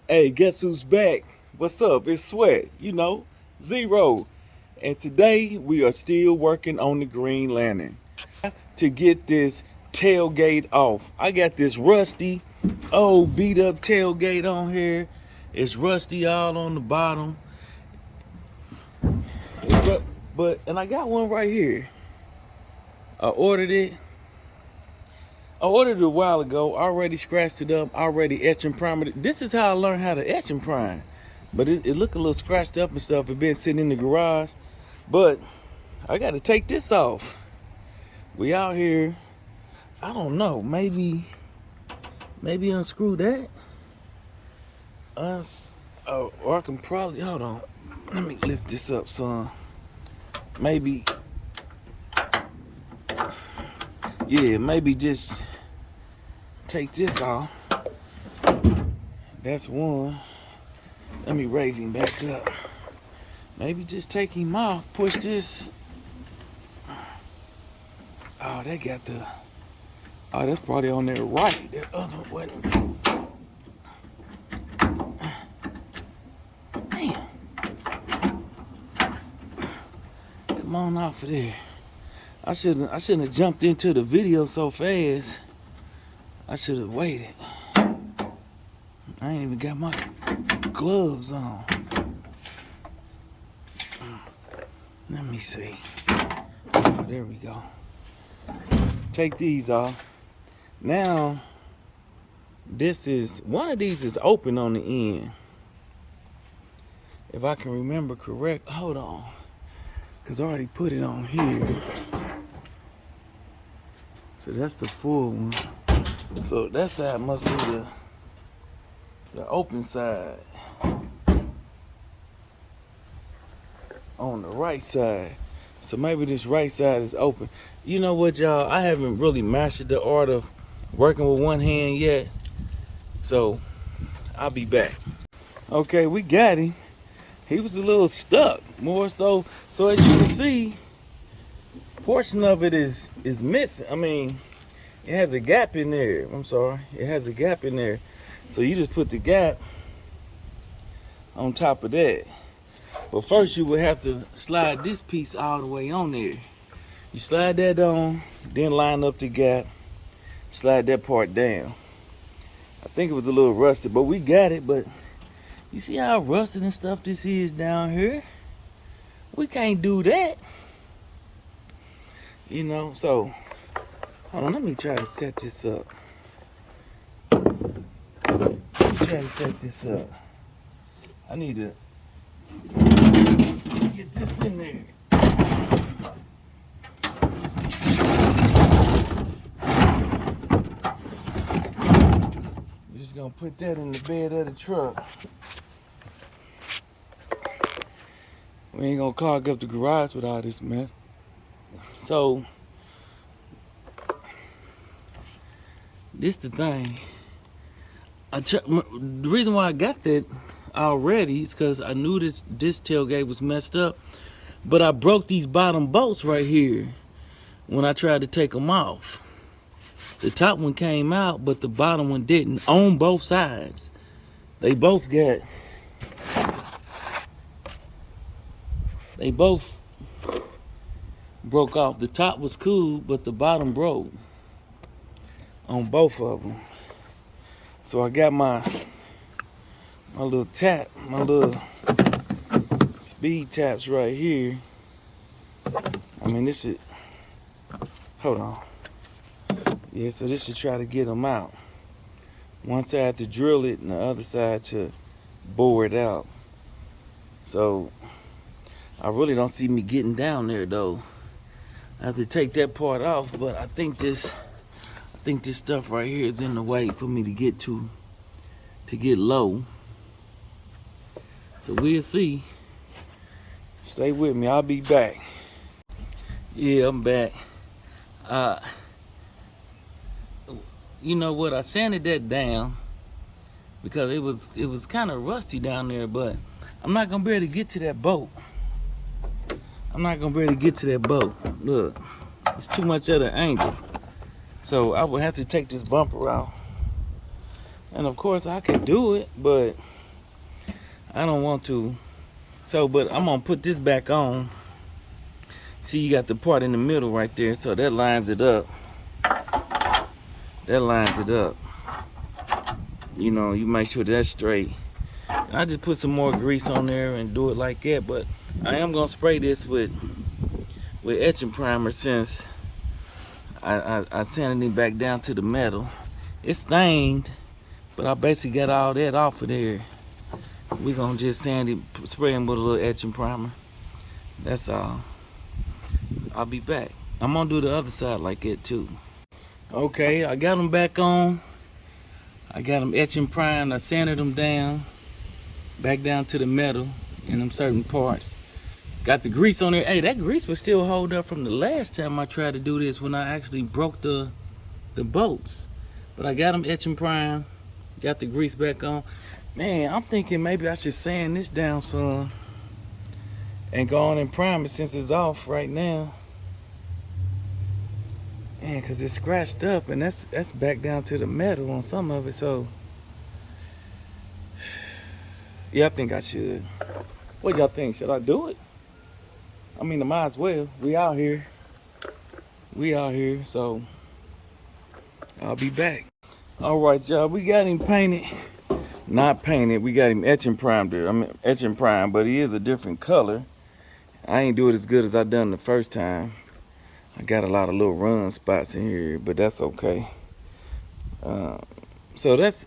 Hey, guess who's back? What's up? It's Sweat, Zero. And today we are still working on the Green Lantern to get this tailgate off. I got this rusty, old beat up tailgate on here. It's rusty all on the bottom. And I got one right here. I ordered it. I ordered it a while ago, already scratched it up, already etch and primed it. This is how I learned how to etch and prime. But it looked a little scratched up and stuff. It been sitting in the garage. But I got to take this off. We out here, I don't know, maybe unscrew that. Or I can probably, hold on. Let me lift this up, son. Maybe just take this off. That's one. Let me raise him back up. Maybe just take him off, push this. Oh, they got that's probably on there right. That other one wasn't. Damn. Come on off of there. I shouldn't have jumped into the video so fast. I should have waited. I ain't even got my gloves on. Let me see. Oh, there we go. Take these off. Now, one of these is open on the end. If I can remember correct, hold on. Because I already put it on here. So that's the full one. So that side must be the open side. On the right side. So maybe this right side is open. You know what, y'all? I haven't really mastered the art of working with one hand yet. So I'll be back. Okay, we got him. He was a little stuck. More so as you can see, portion of it is missing. I mean, it has a gap in there. I'm sorry. It has a gap in there. So you just put the gap on top of that. But first you would have to slide this piece all the way on there. You slide that on, then line up the gap, slide that part down. I think it was a little rusted, but we got it. But you see how rusted and stuff this is down here? We can't do that. So hold on, let me try to set this up. I need to get this in there. We're just gonna put that in the bed of the truck. We ain't gonna clog up the garage with all this mess. So this the thing. The reason why I got that already is because I knew this tailgate was messed up, but I broke these bottom bolts right here when I tried to take them off. The top one came out, but the bottom one didn't, on both sides. They both broke off. The top was cool, but the bottom broke on both of them. So I got my little speed taps right here. I mean, this is, hold on. Yeah, so this should try to get them out. One side to drill it and the other side to bore it out. So I really don't see me getting down there though. I have to take that part off, but I think this stuff right here is in the way for me to get low. So we'll see. Stay with me. I'll be back. Yeah, I'm back. You know what? I sanded that down because it was kind of rusty down there, but I'm not gonna be able to get to that boat. Look, it's too much at an angle. So I would have to take this bumper out. And of course I could do it, but I don't want to. So, but I'm gonna put this back on. See, you got the part in the middle right there, so that lines it up. That lines it up. You know, you make sure that's straight. I just put some more grease on there and do it like that, but I am gonna spray this with etching primer since I sanded it back down to the metal. It's stained, but I basically got all that off of there. We're gonna just sand it, spray him with a little etching primer. That's all. I'll be back. I'm gonna do the other side like that too. Okay, I got them back on. I got them etching primed. I sanded them down, back down to the metal in them certain parts. Got the grease on there. Hey, that grease was still hold up from the last time I tried to do this when I actually broke the bolts. But I got them etching primed. Got the grease back on. Man, I'm thinking maybe I should sand this down some and go on and prime it since it's off right now. Man, cause it's scratched up and that's back down to the metal on some of it. So yeah, I think I should. What y'all think? Should I do it? I mean, I might as well. We out here. So I'll be back. All right, y'all. We got him painted. Not painted. We got him etching primed there. I mean, etching primed, but he is a different color. I ain't do it as good as I done the first time. I got a lot of little run spots in here, but that's okay. So that's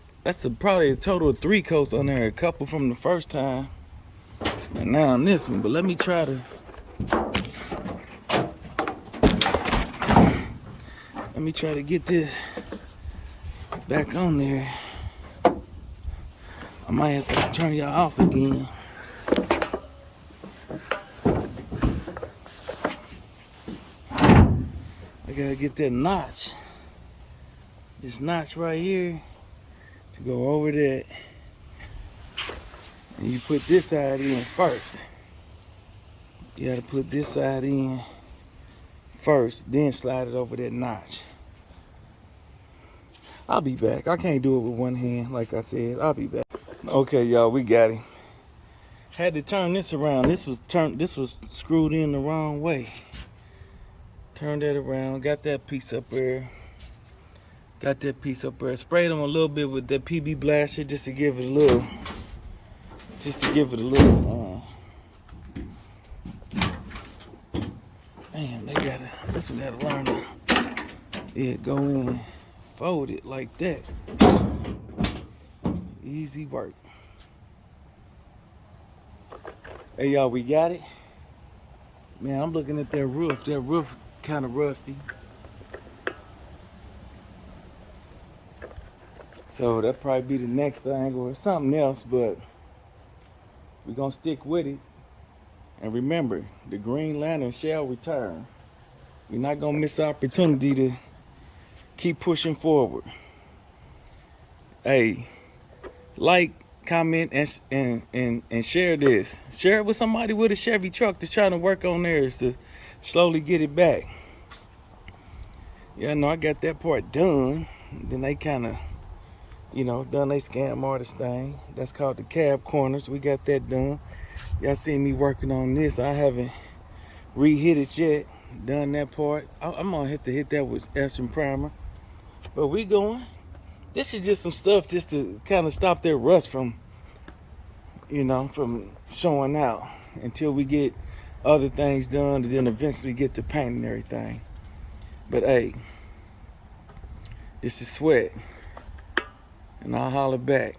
probably a total of 3 coats on there. A couple from the first time, and now on this one. But let me try to. Let me try to get this back on there. I might have to turn y'all off again. I gotta get that notch. This notch right here to go over that. And you put this side in first. You gotta put this side in first, then slide it over that notch. I'll be back. I can't do it with one hand, like I said. I'll be back. Okay, y'all, we got him. Had to turn this around. This was screwed in the wrong way. Turn that around. Got that piece up there. Sprayed them a little bit with that PB blaster just to give it a little. Damn, this one gotta learn to. Yeah, go in. Fold it like that. Easy work. Hey y'all, we got it. Man, I'm looking at that roof. That roof kind of rusty. So that'll probably be the next thing or something else, but we're gonna stick with it. And remember, the Green Lantern shall return. We're not gonna miss the opportunity to keep pushing forward. Hey, like, comment, and share this. Share it with somebody with a Chevy truck that's trying to work on theirs to slowly get it back. Yeah, I know I got that part done. Then they kind of, done they scam artist thing. That's called the cab corners. We got that done. Y'all seen me working on this. I haven't re-hit it yet. Done that part. I'm gonna have to hit that with etching primer. But we going. This is just some stuff just to kind of stop that rust from showing out until we get other things done, and then eventually get to paint and everything. But hey, this is Sweat, and I'll holler back.